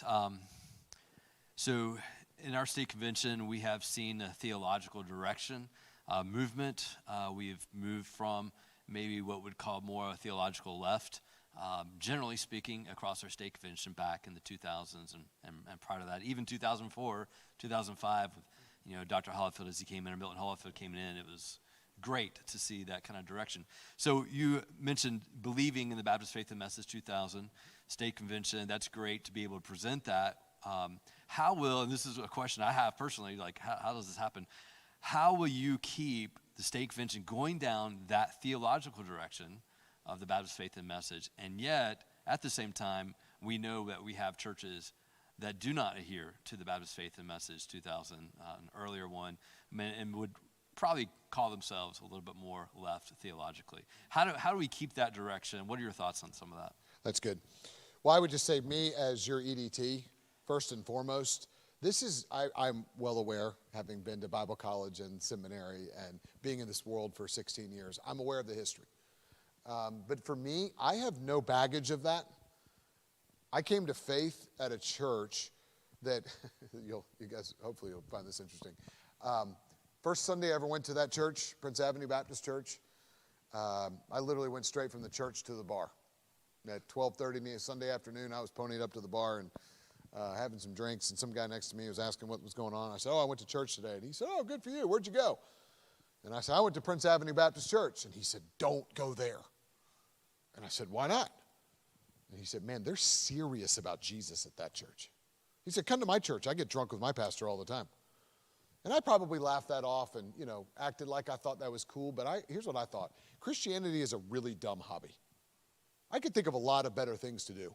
that. So in our state convention, we have seen a theological direction movement. We've moved from maybe what we'd call more a theological left, generally speaking, across our state convention back in the 2000s and prior to that, even 2004, 2005, Dr. Hollifield as he came in, or Milton Hollifield came in, it was great to see that kind of direction. So you mentioned believing in the Baptist Faith and Message 2000 state convention. That's great to be able to present that. How will, and this is a question I have personally, like how does this happen? How will you keep the state convention going down that theological direction of the Baptist Faith and Message, and yet at the same time we know that we have churches that do not adhere to the Baptist Faith and Message 2000, an earlier one, and would probably call themselves a little bit more left theologically. How do we keep that direction? What are your thoughts on some of that? That's good. Well, I would just say, me as your EDT, first and foremost, this is, I'm well aware, having been to Bible college and seminary and being in this world for 16 years, I'm aware of the history. But for me, I have no baggage of that. I came to faith at a church that, you guys, hopefully you'll find this interesting. First Sunday I ever went to that church, Prince Avenue Baptist Church, I literally went straight from the church to the bar. At 12:30 Sunday afternoon, I was ponied up to the bar and having some drinks, and some guy next to me was asking what was going on. I said, I went to church today. And he said, good for you. Where'd you go? And I said, I went to Prince Avenue Baptist Church. And he said, don't go there. And I said, why not? And he said, man, they're serious about Jesus at that church. He said, come to my church. I get drunk with my pastor all the time. And I probably laughed that off and, acted like I thought that was cool. But here's what I thought. Christianity is a really dumb hobby. I could think of a lot of better things to do.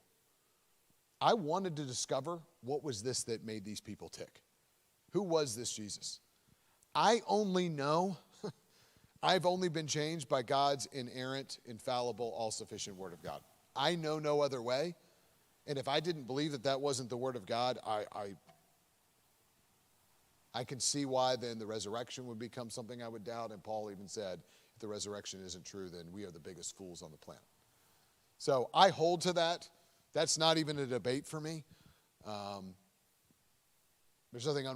I wanted to discover what was this that made these people tick. Who was this Jesus? I only know, I've only been changed by God's inerrant, infallible, all-sufficient Word of God. I know no other way. And if I didn't believe that that wasn't the Word of God, I can see why then the resurrection would become something I would doubt. And Paul even said, if the resurrection isn't true, then we are the biggest fools on the planet. So I hold to that. That's not even a debate for me. There's nothing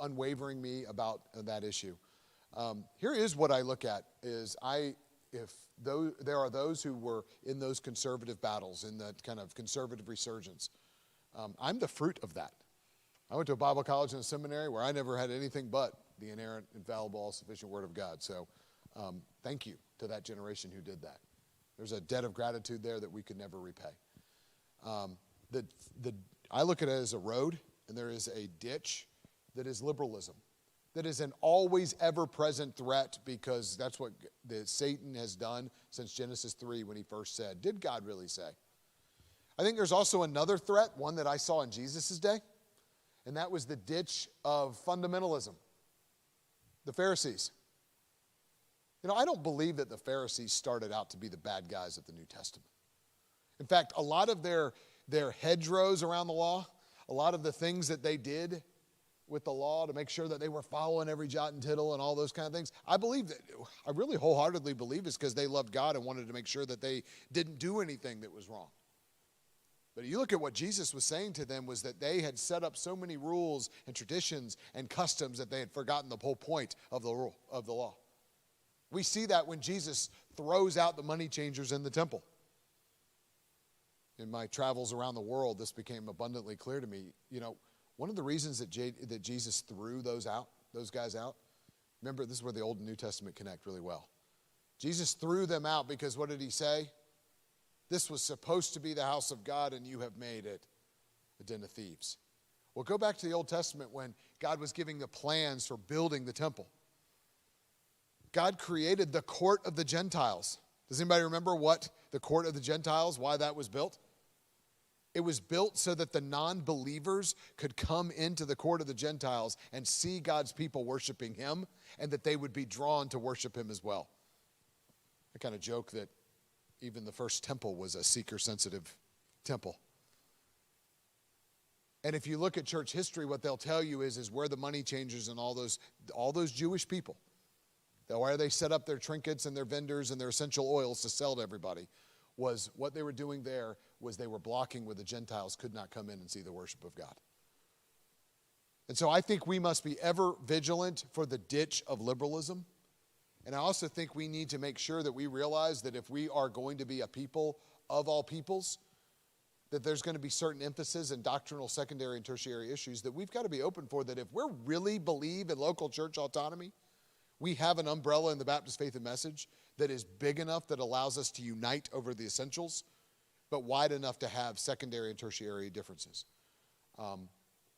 unwavering me about that issue. Here is what I look at is there are those who were in those conservative battles, in that kind of conservative resurgence. I'm the fruit of that. I went to a Bible college and a seminary where I never had anything but the inerrant, infallible, all-sufficient Word of God. So thank you to that generation who did that. There's a debt of gratitude there that we could never repay. I look at it as a road, and there is a ditch that is liberalism. That is an always ever-present threat, because that's what Satan has done since Genesis 3 when he first said, did God really say? I think there's also another threat, one that I saw in Jesus' day, and that was the ditch of fundamentalism. The Pharisees. I don't believe that the Pharisees started out to be the bad guys of the New Testament. In fact, a lot of their hedgerows around the law, a lot of the things that they did with the law to make sure that they were following every jot and tittle and all those kind of things, I really wholeheartedly believe it's because they loved God and wanted to make sure that they didn't do anything that was wrong. But you look at what Jesus was saying to them was that they had set up so many rules and traditions and customs that they had forgotten the whole point of the law. We see that when Jesus throws out the money changers in the temple. In my travels around the world, this became abundantly clear to me. One of the reasons that Jesus threw those guys out, remember, this is where the Old and New Testament connect really well. Jesus threw them out because what did he say? This was supposed to be the house of God, and you have made it a den of thieves. Well, go back to the Old Testament when God was giving the plans for building the temple. God created the court of the Gentiles. Does anybody remember what the court of the Gentiles, why that was built? It was built so that the non-believers could come into the court of the Gentiles and see God's people worshiping him, and that they would be drawn to worship him as well. I kind of joke that even the first temple was a seeker-sensitive temple. And if you look at church history, what they'll tell you is where the money changers and all those Jewish people, where they set up their trinkets and their vendors and their essential oils to sell to everybody, was what they were doing there was they were blocking where the Gentiles could not come in and see the worship of God. And so I think we must be ever vigilant for the ditch of liberalism. And I also think we need to make sure that we realize that if we are going to be a people of all peoples, that there's going to be certain emphasis in doctrinal secondary and tertiary issues that we've got to be open for, that if we're really believe in local church autonomy, we have an umbrella in the Baptist Faith and Message that is big enough that allows us to unite over the essentials, but wide enough to have secondary and tertiary differences.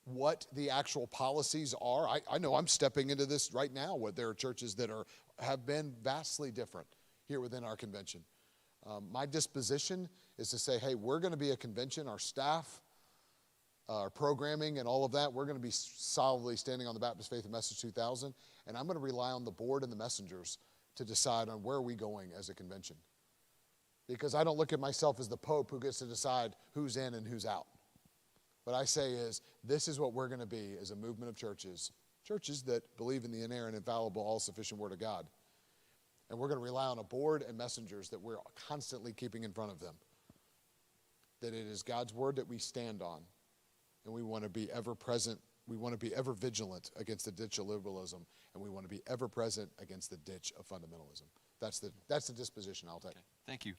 What the actual policies are, I know I'm stepping into this right now, where there are churches that have been vastly different here within our convention. My disposition is to say, hey, we're going to be a convention, our staff, our programming and all of that, we're going to be solidly standing on the Baptist Faith and Message 2000, and I'm going to rely on the board and the messengers to decide on where are we going as a convention. Because I don't look at myself as the Pope who gets to decide who's in and who's out. What I say is, this is what we're going to be as a movement of churches that believe in the inerrant, infallible, all-sufficient Word of God. And we're going to rely on a board and messengers that we're constantly keeping in front of them. That it is God's Word that we stand on. And we want to be ever present. We want to be ever vigilant against the ditch of liberalism. And we want to be ever present against the ditch of fundamentalism. That's the disposition I'll take. Okay, thank you.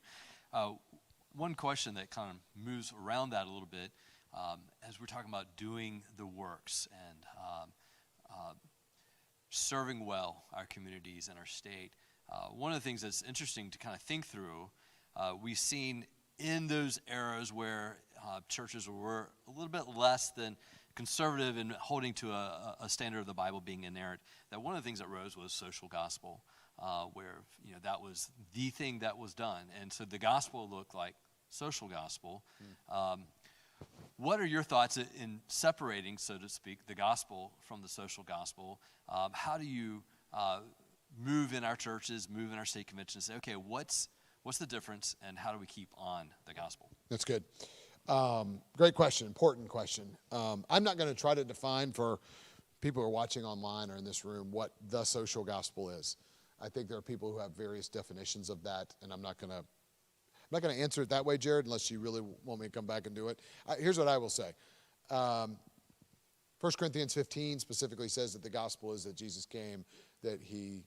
One question that kind of moves around that a little bit, as we're talking about doing the works and serving well our communities and our state, one of the things that's interesting to kind of think through, we've seen in those eras where churches were a little bit less than conservative in holding to a standard of the Bible being inerrant, that one of the things that rose was social gospel, where that was the thing that was done. And so the gospel looked like social gospel. What are your thoughts in separating, so to speak, the gospel from the social gospel? How do you move in our churches, move in our state convention, and say, okay, what's the difference, and how do we keep on the gospel? That's good. Great question, important question. I'm not going to try to define for people who are watching online or in this room what the social gospel is. I think there are people who have various definitions of that, and I'm not going to answer it that way, Jared, unless you really want me to come back and do it. Here's what I will say. 1 Corinthians 15 specifically says that the gospel is that Jesus came, that he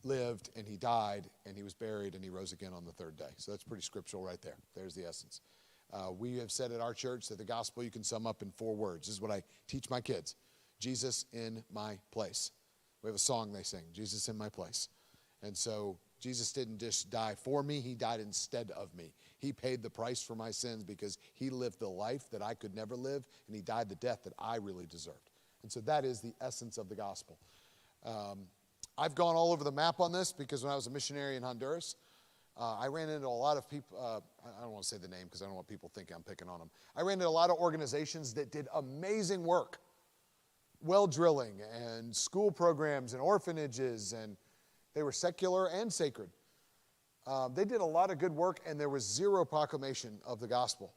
lived, and he died, and he was buried, and he rose again on the third day. So that's pretty scriptural right there. There's the essence. We have said at our church that the gospel you can sum up in 4 words. This is what I teach my kids. Jesus in my place. We have a song they sing, Jesus in my place. And so Jesus didn't just die for me, he died instead of me. He paid the price for my sins because he lived the life that I could never live, and he died the death that I really deserved. And so that is the essence of the gospel. I've gone all over the map on this because when I was a missionary in Honduras, I ran into a lot of people, I don't want to say the name because I don't want people thinking I'm picking on them. I ran into a lot of organizations that did amazing work. Well drilling and school programs and orphanages, and they were secular and sacred. They did a lot of good work, and there was zero proclamation of the gospel.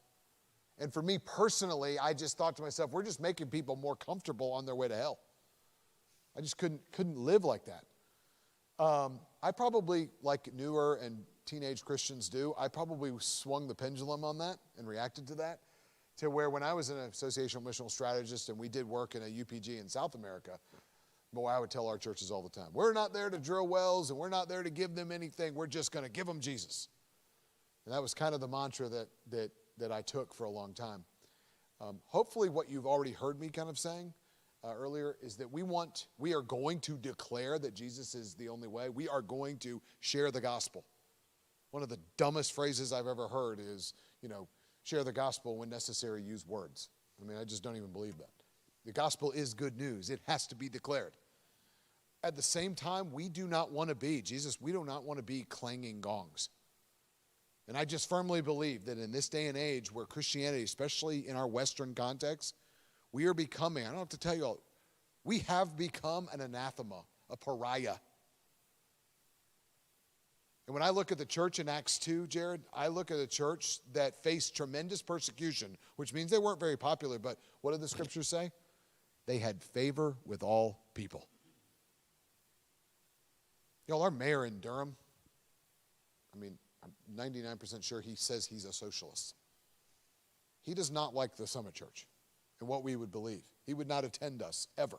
And for me personally, I just thought to myself, we're just making people more comfortable on their way to hell. I just couldn't live like that. I probably, like newer and teenage Christians do, I probably swung the pendulum on that and reacted to that, to where when I was an associational missional strategist and we did work in a UPG in South America, boy, I would tell our churches all the time, we're not there to drill wells and we're not there to give them anything. We're just going to give them Jesus. And that was kind of the mantra that I took for a long time. Hopefully what you've already heard me kind of saying earlier is that we are going to declare that Jesus is the only way. We are going to share the gospel. One of the dumbest phrases I've ever heard is, share the gospel, when necessary, use words. I mean, I just don't even believe that. The gospel is good news. It has to be declared. At the same time, we do not want to be clanging gongs. And I just firmly believe that in this day and age where Christianity, especially in our Western context, we are becoming, I don't have to tell you all, we have become an anathema, a pariah. And when I look at the church in Acts 2, Jared, I look at a church that faced tremendous persecution, which means they weren't very popular, but what did the scriptures say? They had favor with all people. Y'all, our mayor in Durham, I'm 99% sure he says he's a socialist. he does not like the Summit Church and what we would believe. He would not attend us ever.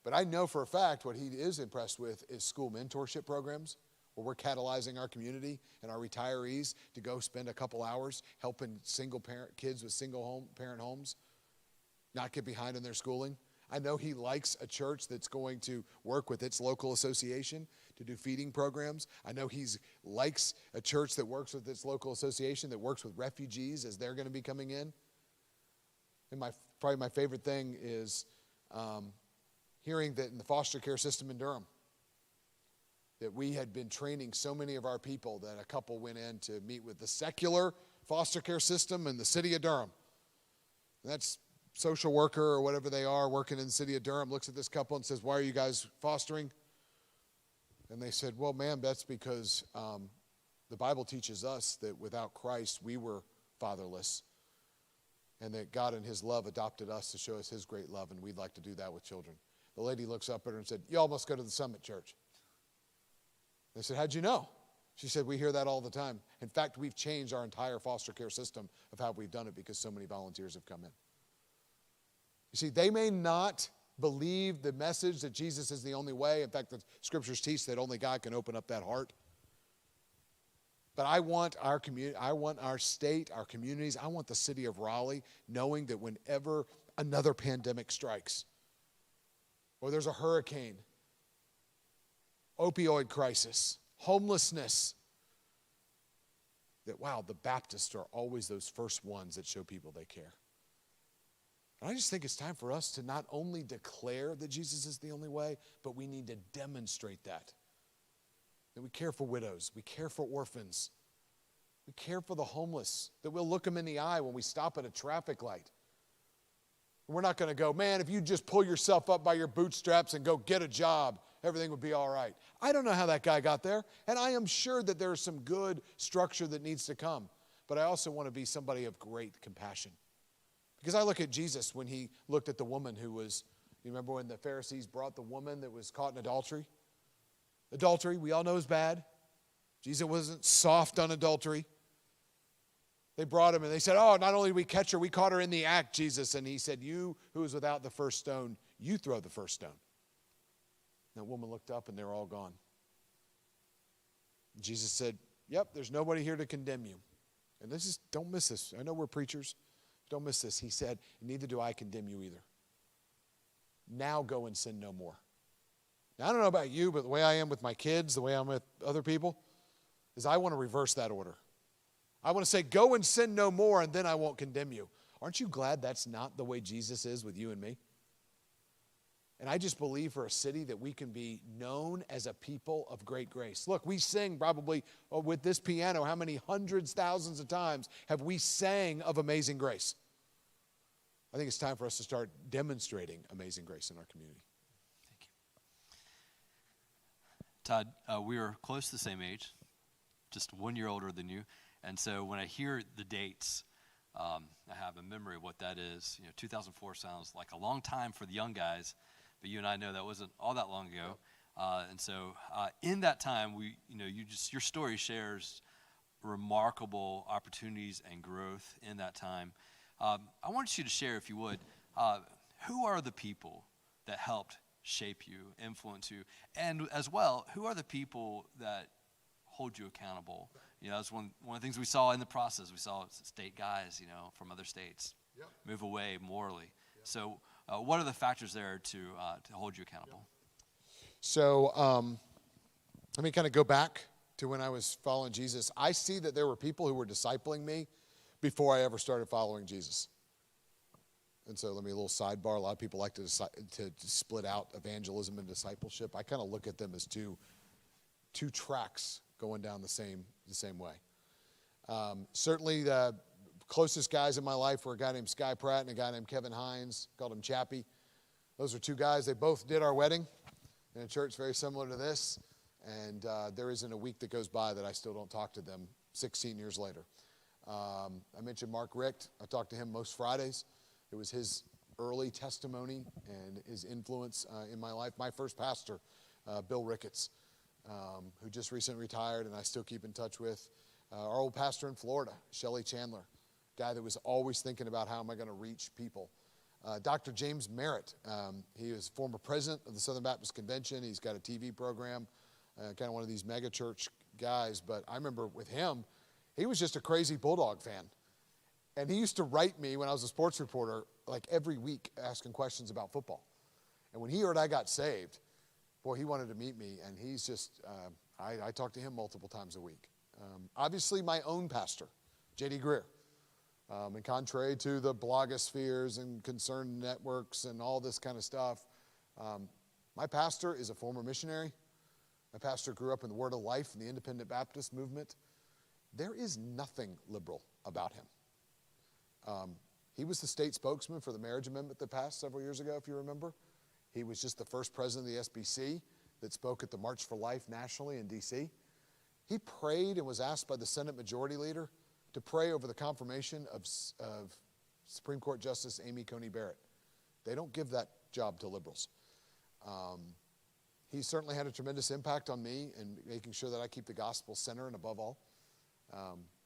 But I know for a fact what he is impressed with is school mentorship programs, where we're catalyzing our community and our retirees to go spend a couple hours helping single parent kids with single parent homes not get behind in their schooling. I know he likes a church that's going to work with its local association to do feeding programs. I know he likes a church that works with its local association, that works with refugees as they're going to be coming in. And probably my favorite thing is hearing that in the foster care system in Durham, that we had been training so many of our people that a couple went in to meet with the secular foster care system in the city of Durham. And that's social worker or whatever they are working in the city of Durham looks at this couple and says, "Why are you guys fostering?" And they said, "Well, ma'am, that's because the Bible teaches us that without Christ we were fatherless, and that God in his love adopted us to show us his great love, and we'd like to do that with children." The lady looks up at her and said, "You all must go to the Summit Church." They said, "How'd you know?" She said, "We hear that all the time. In fact, we've changed our entire foster care system of how we've done it because so many volunteers have come in." You see, they may not believe the message that Jesus is the only way. In fact, the scriptures teach that only God can open up that heart. But I want our community, I want our state, our communities, I want the city of Raleigh knowing that whenever another pandemic strikes, or there's a hurricane, opioid crisis, homelessness, that, wow, the Baptists are always those first ones that show people they care. And I just think it's time for us to not only declare that Jesus is the only way, but we need to demonstrate that. That we care for widows, we care for orphans, we care for the homeless, that we'll look them in the eye when we stop at a traffic light. We're not going to go, "Man, if you just pull yourself up by your bootstraps and go get a job, everything would be all right." I don't know how that guy got there, and I am sure that there is some good structure that needs to come. But I also want to be somebody of great compassion. Because I look at Jesus when he looked at the woman who was, you remember when the Pharisees brought the woman that was caught in adultery? Adultery, we all know is bad. Jesus wasn't soft on adultery. They brought him and they said, "Oh, not only did we catch her, we caught her in the act, Jesus." And he said, "You who is without the first stone, you throw the first stone." And that woman looked up and they were all gone. Jesus said, "Yep, there's nobody here to condemn you." And don't miss this. I know we're preachers. Don't miss this. He said, "Neither do I condemn you either. Now go and sin no more." Now, I don't know about you, but the way I am with my kids, the way I'm with other people, is I want to reverse that order. I want to say, go and sin no more, and then I won't condemn you. Aren't you glad that's not the way Jesus is with you and me? And I just believe for a city that we can be known as a people of great grace. Look, we sing probably with this piano, how many hundreds, thousands of times have we sang of amazing grace? I think it's time for us to start demonstrating amazing grace in our community. Thank you. Todd, we are close to the same age, just 1 year older than you. And so when I hear the dates, I have a memory of what that is. 2004 sounds like a long time for the young guys, but you and I know that wasn't all that long ago. And so in that time, your story shares remarkable opportunities and growth in that time. I want you to share, if you would, who are the people that helped shape you, influence you, and as well, who are the people that hold you accountable? That's one of the things we saw in the process. We saw state guys, from other states move away morally. Yep. So what are the factors there to hold you accountable? So let me kind of go back to when I was following Jesus. I see that there were people who were discipling me before I ever started following Jesus. And so let me a little sidebar. A lot of people like to split out evangelism and discipleship. I kind of look at them as two tracks going down the same way. Certainly the closest guys in my life were a guy named Sky Pratt and a guy named Kevin Hines, called him Chappie. Those are two guys. They both did our wedding in a church very similar to this. And there isn't a week that goes by that I still don't talk to them 16 years later. I mentioned Mark Richt. I talk to him most Fridays. It was his early testimony and his influence in my life. My first pastor, Bill Ricketts, who just recently retired and I still keep in touch with. Our old pastor in Florida, Shelley Chandler, guy that was always thinking about how am I going to reach people. Dr. James Merritt, he was former president of the Southern Baptist Convention. He's got a TV program, kind of one of these mega church guys. But I remember with him, he was just a crazy Bulldog fan. And he used to write me when I was a sports reporter, like every week, asking questions about football. And when he heard I got saved, boy, he wanted to meet me. And he's just, I talk to him multiple times a week. Obviously, my own pastor, J.D. Greer. And contrary to the blogospheres and concerned networks and all this kind of stuff, my pastor is a former missionary. My pastor grew up in the Word of Life in the Independent Baptist movement. There is nothing liberal about him. He was the state spokesman for the marriage amendment that passed several years ago, if you remember. He was just the first president of the SBC that spoke at the March for Life nationally in D.C. He prayed and was asked by the Senate Majority Leader to pray over the confirmation of Supreme Court Justice Amy Coney Barrett. They don't give that job to liberals. He certainly had a tremendous impact on me in making sure that I keep the gospel center and above all.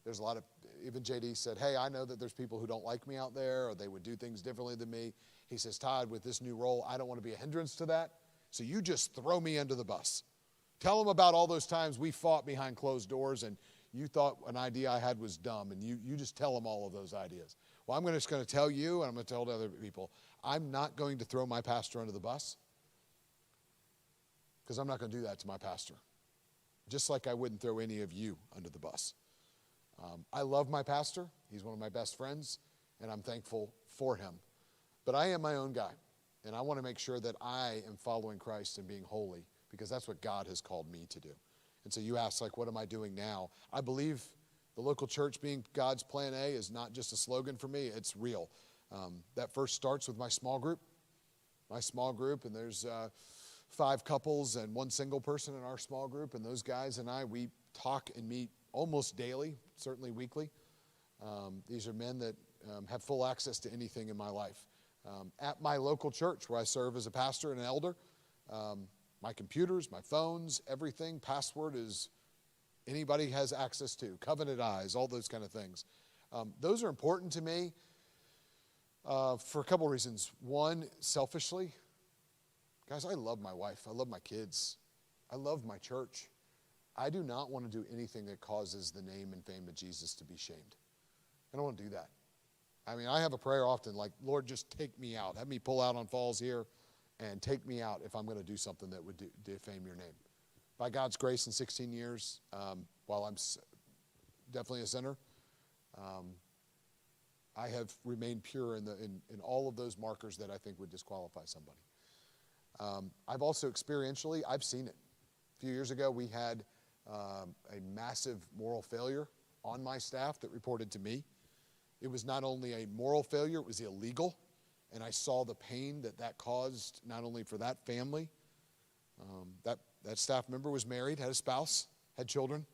There's a lot of, even JD said, hey, I know that there's people who don't like me out there or they would do things differently than me. He says, Todd, with this new role, I don't want to be a hindrance to that. So you just throw me under the bus. Tell them about all those times we fought behind closed doors and you thought an idea I had was dumb, and you just tell them all of those ideas. Well, I'm just going to tell you, and I'm going to tell other people, I'm not going to throw my pastor under the bus because I'm not going to do that to my pastor, just like I wouldn't throw any of you under the bus. I love my pastor. He's one of my best friends, and I'm thankful for him. But I am my own guy, and I want to make sure that I am following Christ and being holy because that's what God has called me to do. And so you ask, like, what am I doing now? I believe the local church being God's plan A is not just a slogan for me. It's real. That first starts with my small group. And there's 5 couples and 1 single person in our small group. And those guys and I, we talk and meet almost daily, certainly weekly. These are men that have full access to anything in my life. At my local church where I serve as a pastor and an elder, my computers, my phones, everything, password is anybody has access to, covenant eyes, all those kind of things. Those are important to me for a couple reasons. One, selfishly, guys, I love my wife. I love my kids. I love my church. I do not want to do anything that causes the name and fame of Jesus to be shamed. I don't want to do that. I mean, I have a prayer often like, Lord, just take me out. Have me pull out on falls here. And take me out if I'm going to do something that would defame your name. By God's grace in 16 years, while I'm definitely a sinner, I have remained pure in all of those markers that I think would disqualify somebody. I've also experientially, I've seen it. A few years ago, we had a massive moral failure on my staff that reported to me. It was not only a moral failure, it was illegal. And I saw the pain that caused, not only for that family. That staff member was married, had a spouse, had children.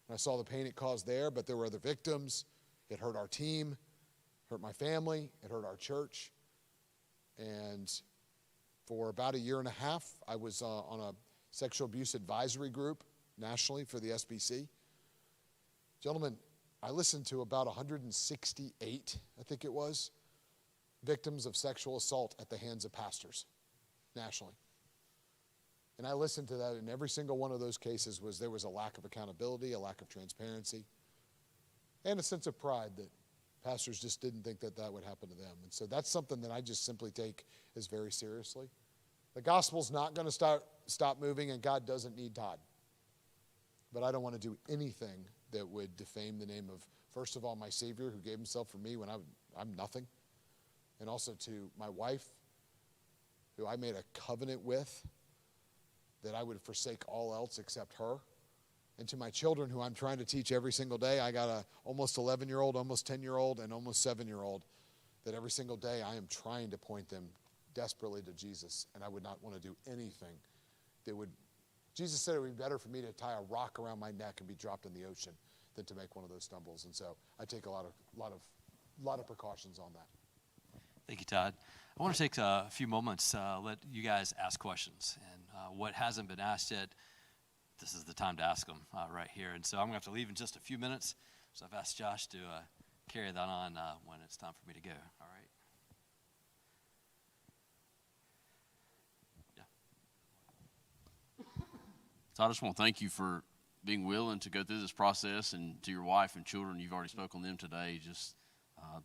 And I saw the pain it caused there, but there were other victims. It hurt our team, hurt my family, it hurt our church. And for about 1.5 years, I was on a sexual abuse advisory group nationally for the SBC. Gentlemen, I listened to about 168, I think it was, victims of sexual assault at the hands of pastors nationally. And I listened to that, and every single one of those cases there was a lack of accountability, a lack of transparency, and a sense of pride that pastors just didn't think that would happen to them. And so that's something that I just simply take as very seriously. The gospel's not going to stop moving, and God doesn't need Todd. But I don't want to do anything that would defame the name of, first of all, my Savior who gave himself for me when I'm nothing. And also to my wife, who I made a covenant with, that I would forsake all else except her. And to my children, who I'm trying to teach every single day. I got a almost 11-year-old, almost 10-year-old, and almost 7-year-old, that every single day I am trying to point them desperately to Jesus. And I would not want to do anything that would, Jesus said it would be better for me to tie a rock around my neck and be dropped in the ocean than to make one of those stumbles. And so I take a lot of precautions on that. Thank you, Todd. I want to take a few moments, let you guys ask questions. And what hasn't been asked yet, this is the time to ask them right here. And so I'm going to have to leave in just a few minutes. So I've asked Josh to carry that on when it's time for me to go. All right. So I just want to thank you for being willing to go through this process, and to your wife and children, you've already spoken on them today, just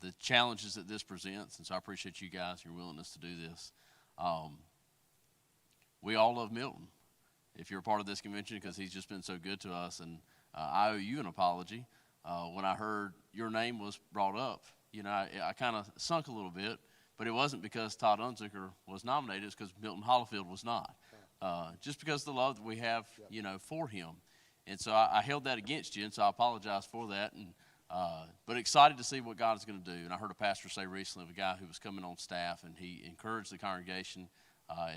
the challenges that this presents. And so I appreciate you guys, your willingness to do this. We all love Milton, if you're a part of this convention, because he's just been so good to us. And I owe you an apology. When I heard your name was brought up, I kind of sunk a little bit, but it wasn't because Todd Unzicker was nominated, it's because Milton Hollifield was not. Just because of the love that we have, for him. And so I held that against you, and so I apologize for that. And but excited to see what God is going to do. And I heard a pastor say recently of a guy who was coming on staff, and he encouraged the congregation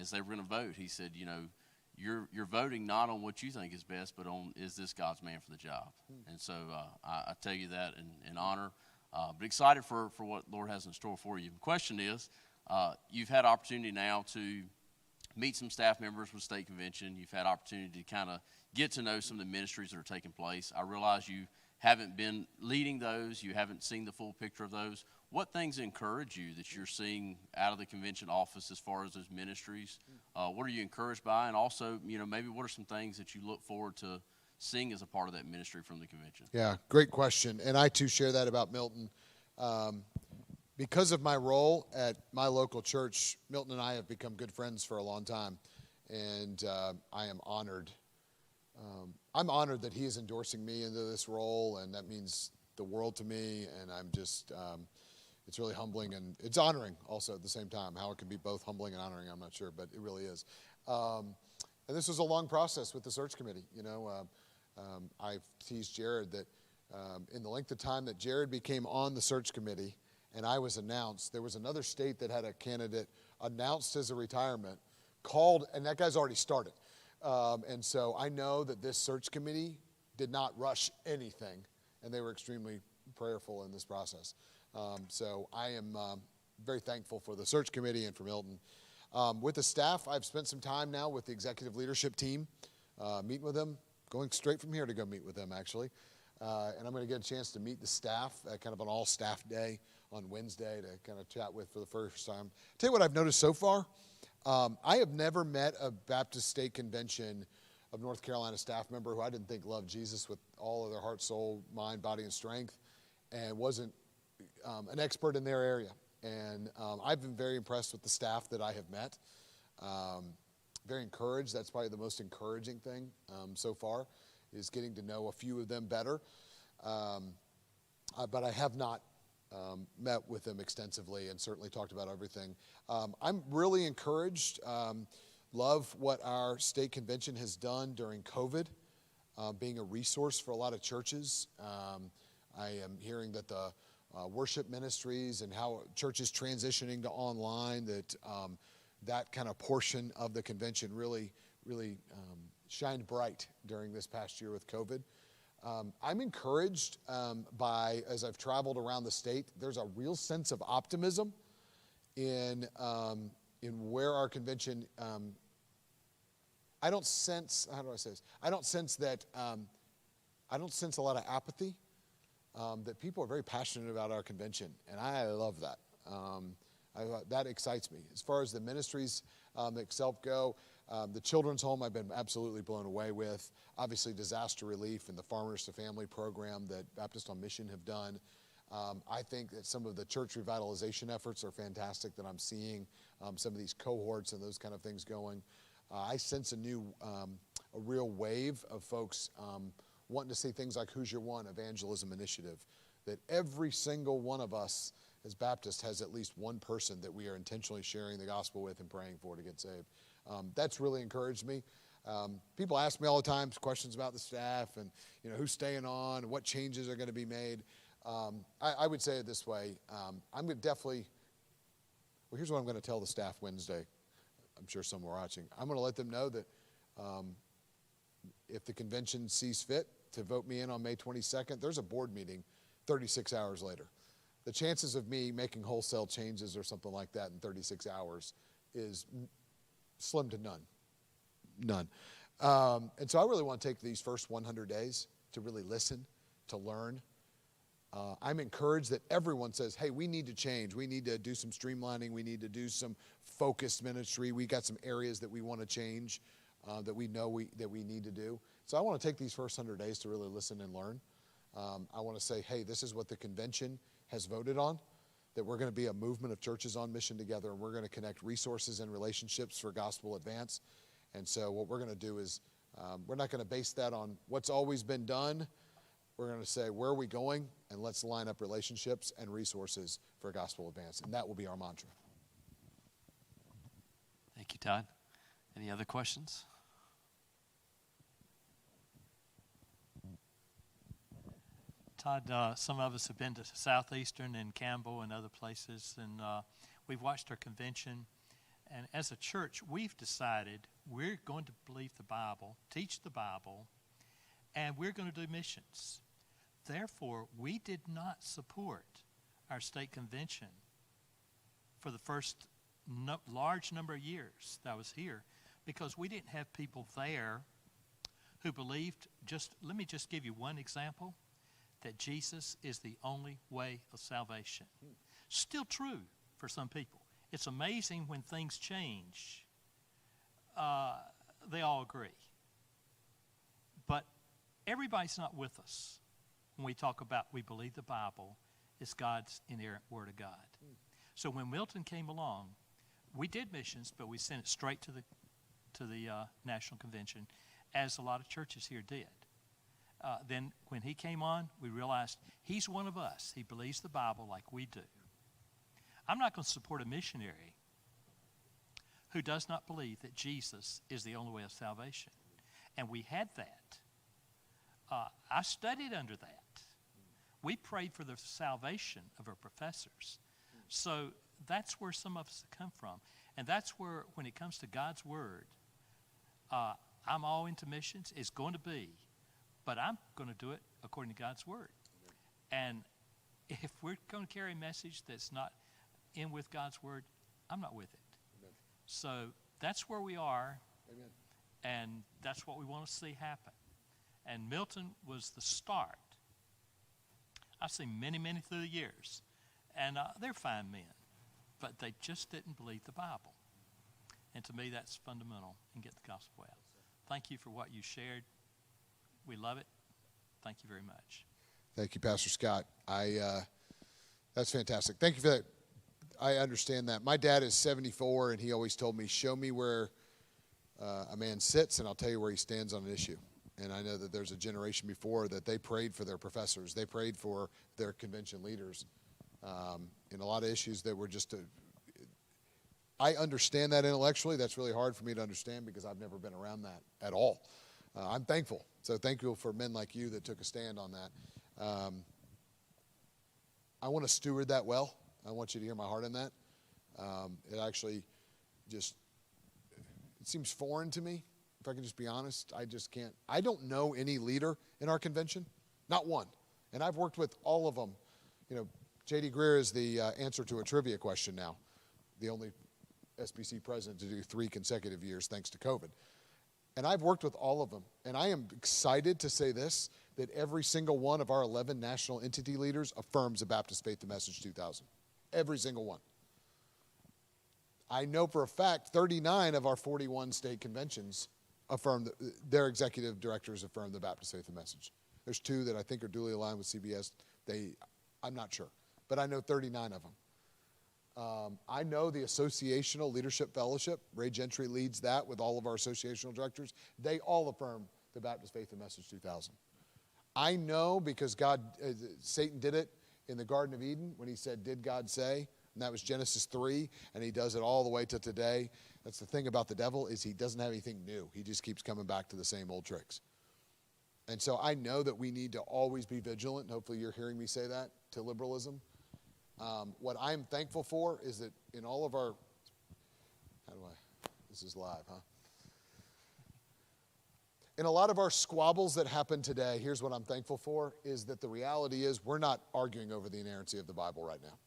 as they were going to vote. He said, you're voting not on what you think is best, but on, is this God's man for the job? And so I tell you that in honor, but excited for what the Lord has in store for you. The question is, you've had opportunity now to meet some staff members with state convention. You've had opportunity to kind of get to know some of the ministries that are taking place. I realize you haven't been leading those. You haven't seen the full picture of those. What things encourage you that you're seeing out of the convention office as far as those ministries? What are you encouraged by? And also, maybe what are some things that you look forward to seeing as a part of that ministry from the convention? Yeah, great question. And I, too, share that about Milton. Because of my role at my local church, Milton and I have become good friends for a long time. And I am honored. I'm honored that he is endorsing me into this role, and that means the world to me. And I'm just, it's really humbling, and it's honoring also at the same time. How it can be both humbling and honoring, I'm not sure, but it really is. And this was a long process with the search committee. I've teased Jared that in the length of time that Jared became on the search committee and I was announced, there was another state that had a candidate announced as a retirement, called, and that guy's already started. And so I know that this search committee did not rush anything, and they were extremely prayerful in this process. So I am very thankful for the search committee and for Milton. With the staff, I've spent some time now with the executive leadership team, meeting with them, going straight from here to go meet with them, actually. And I'm going to get a chance to meet the staff at kind of an all-staff day on Wednesday to kind of chat with for the first time. Tell you what I've noticed so far. I have never met a Baptist State Convention of North Carolina staff member who I didn't think loved Jesus with all of their heart, soul, mind, body, and strength, and wasn't an expert in their area. And I've been very impressed with the staff that I have met. Very encouraged. That's probably the most encouraging thing so far, is getting to know a few of them better. But I have not met with them extensively and certainly talked about everything. I'm really encouraged. Love what our state convention has done during COVID, being a resource for a lot of churches. I am hearing that the worship ministries and how churches transitioning to online, that kind of portion of the convention really shined bright during this past year with COVID. I'm encouraged by, as I've traveled around the state, there's a real sense of optimism in where our convention. I don't sense. How do I say this? I don't sense that. I don't sense a lot of apathy. That people are very passionate about our convention, and I love that. That excites me. As far as the ministries itself go, the children's home I've been absolutely blown away with. Obviously, disaster relief and the Farmers to Family program that Baptist on Mission have done. I think that some of the church revitalization efforts are fantastic that I'm seeing, some of these cohorts and those kind of things going. I sense a real wave of folks wanting to see things like Who's Your One evangelism initiative, that every single one of us as Baptists has at least one person that we are intentionally sharing the gospel with and praying for to get saved. That's really encouraged me. People ask me all the time questions about the staff and who's staying on and what changes are going to be made. I would say it this way. I'm going to definitely, well, here's what I'm going to tell the staff Wednesday. I'm sure some are watching. I'm going to let them know that if the convention sees fit to vote me in on May 22nd, there's a board meeting 36 hours later. The chances of me making wholesale changes or something like that in 36 hours is slim to none. None. And so I really want to take these first 100 days to really listen, to learn, I'm encouraged that everyone says, hey, we need to change. We need to do some streamlining. We need to do some focused ministry. We got some areas that we want to change, that we know that we need to do. So I want to take these first 100 days to really listen and learn. I want to say, hey, this is what the convention has voted on, that we're going to be a movement of churches on mission together, and we're going to connect resources and relationships for gospel advance. And so what we're going to do is we're not going to base that on what's always been done. We're going to say, where are we going? And let's line up relationships and resources for gospel advance. And that will be our mantra. Thank you, Todd. Any other questions? Todd, some of us have been to Southeastern and Campbell and other places, and we've watched our convention. And as a church, we've decided we're going to believe the Bible, teach the Bible, and we're going to do missions. Therefore, we did not support our state convention for the first large number of years that I was here, because we didn't have people there who believed, let me just give you one example, that Jesus is the only way of salvation. Still true for some people. It's amazing when things change, they all agree. But everybody's not with us when we talk about we believe the Bible is God's inerrant Word of God. So when Milton came along, we did missions, but we sent it straight to the National Convention, as a lot of churches here did. Then when he came on, we realized he's one of us. He believes the Bible like we do. I'm not going to support a missionary who does not believe that Jesus is the only way of salvation. And we had that. I studied under that. We prayed for the salvation of our professors. So that's where some of us have come from. And that's where, when it comes to God's Word, I'm all into missions. It's going to be. But I'm going to do it according to God's Word. And if we're going to carry a message that's not in with God's Word, I'm not with it. Amen. So that's where we are. Amen. And that's what we want to see happen. And Milton was the start. I've seen many, many through the years. And they're fine men. But they just didn't believe the Bible. And to me, that's fundamental in getting the gospel out. Thank you for what you shared. We love it. Thank you very much. Thank you, Pastor Scott. That's fantastic. Thank you for that. I understand that. My dad is 74, and he always told me, show me where a man sits, and I'll tell you where he stands on an issue. And I know that there's a generation before that they prayed for their professors. They prayed for their convention leaders in a lot of issues that were just I understand that intellectually. That's really hard for me to understand because I've never been around that at all. I'm thankful. So thank you for men like you that took a stand on that. I want to steward that well. I want you to hear my heart in that. It actually it seems foreign to me, if I can just be honest. I just can't. I don't know any leader in our convention, not one. And I've worked with all of them. You know, J.D. Greer is the answer to a trivia question now, the only SBC president to do 3 consecutive years thanks to COVID. And I've worked with all of them. And I am excited to say this, that every single one of our 11 national entity leaders affirms the Baptist Faith and Message 2000. Every single one. I know for a fact 39 of our 41 state conventions affirmed, their executive directors affirmed the Baptist Faith and Message. There's 2 that I think are duly aligned with CBS. I'm not sure. But I know 39 of them. I know the Associational Leadership Fellowship. Ray Gentry leads that with all of our associational directors. They all affirm the Baptist Faith and Message 2000. I know because Satan did it in the Garden of Eden when he said, did God say? And that was Genesis 3, and he does it all the way to today. That's the thing about the devil, is he doesn't have anything new. He just keeps coming back to the same old tricks. And so I know that we need to always be vigilant, and hopefully you're hearing me say that, to liberalism. What I'm thankful for is that in all of our, this is live, huh? In a lot of our squabbles that happen today, here's what I'm thankful for, is that the reality is we're not arguing over the inerrancy of the Bible right now.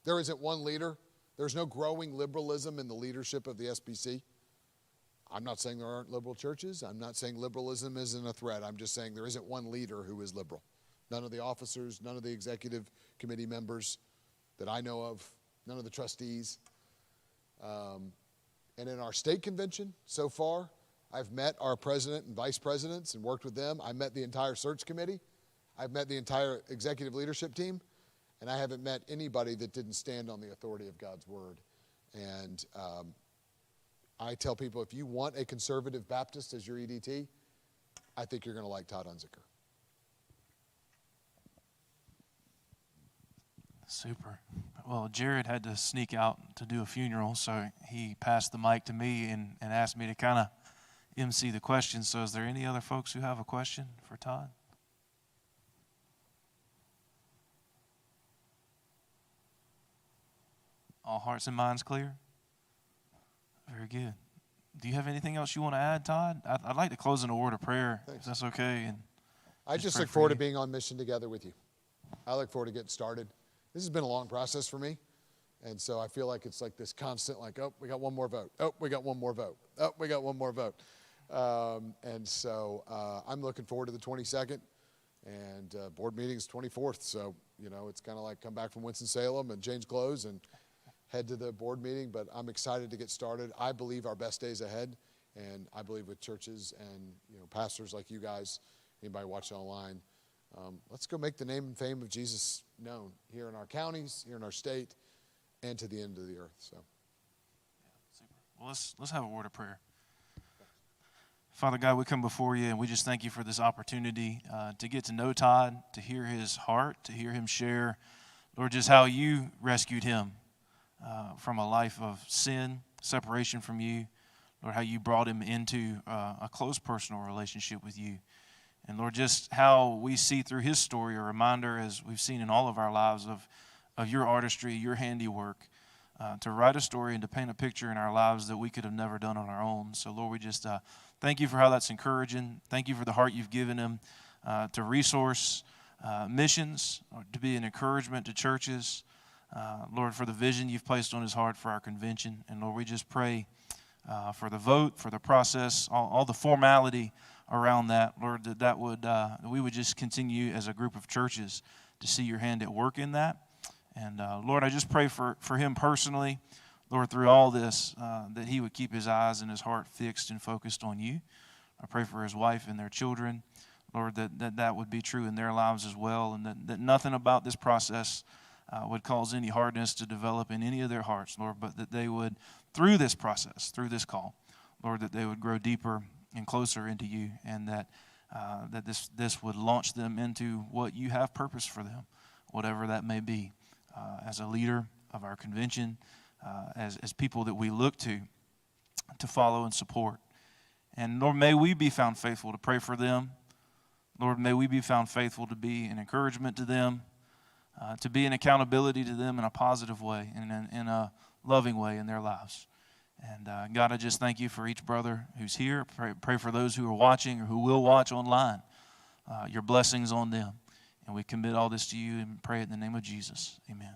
There isn't one leader. There's no growing liberalism in the leadership of the SBC. I'm not saying there aren't liberal churches. I'm not saying liberalism isn't a threat. I'm just saying there isn't one leader who is liberal. None of the officers, none of the executive committee members that I know of, none of the trustees. And in our state convention so far, I've met our president and vice presidents and worked with them. I met the entire search committee. I've met the entire executive leadership team. And I haven't met anybody that didn't stand on the authority of God's word. And I tell people, if you want a conservative Baptist as your EDT, I think you're going to like Todd Unzicker. Super. Well, Jared had to sneak out to do a funeral, so he passed the mic to me and asked me to kind of MC the questions. So is there any other folks who have a question for Todd? All hearts and minds clear? Very good. Do you have anything else you want to add, Todd? I'd like to close in a word of prayer, if that's okay. And I just look forward to being on mission together with you. I look forward to getting started. This has been a long process for me. And so I feel like it's like this constant, like, oh, we got one more vote. Oh, we got one more vote. Oh, we got one more vote. And so I'm looking forward to the 22nd. And board meeting's 24th. So, you know, it's kind of like come back from Winston-Salem and change clothes and head to the board meeting. But I'm excited to get started. I believe our best days ahead. And I believe with churches and, you know, pastors like you guys, anybody watching online, let's go make the name and fame of Jesus known here in our counties, here in our state, and to the end of the earth. So, super. Well, let's have a word of prayer. Father God, we come before you and we just thank you for this opportunity to get to know Todd, to hear his heart, to hear him share, Lord, just how you rescued him from a life of sin, separation from you. Lord, how you brought him into a close personal relationship with you. And Lord, just how we see through his story a reminder, as we've seen in all of our lives, of your artistry, your handiwork, to write a story and to paint a picture in our lives that we could have never done on our own. So Lord, we just thank you for how that's encouraging. Thank you for the heart you've given him to resource missions, to be an encouragement to churches. Lord, for the vision you've placed on his heart for our convention. And Lord, we just pray for the vote, for the process, all the formality around that, Lord, that we would just continue as a group of churches to see your hand at work in that. And Lord, I just pray for him personally, Lord, through all this, that he would keep his eyes and his heart fixed and focused on you. I pray for his wife and their children, Lord, that would be true in their lives as well, and that nothing about this process would cause any hardness to develop in any of their hearts, Lord, but that they would, through this process, through this call, Lord, that they would grow deeper and closer into you, and that this would launch them into what you have purpose for them, whatever that may be, as a leader of our convention, as people that we look to follow and support. And Lord, may we be found faithful to pray for them. Lord, may we be found faithful to be an encouragement to them, to be an accountability to them in a positive way and in a loving way in their lives. And God, I just thank you for each brother who's here. Pray for those who are watching or who will watch online. Your blessings on them. And we commit all this to you and pray it in the name of Jesus. Amen.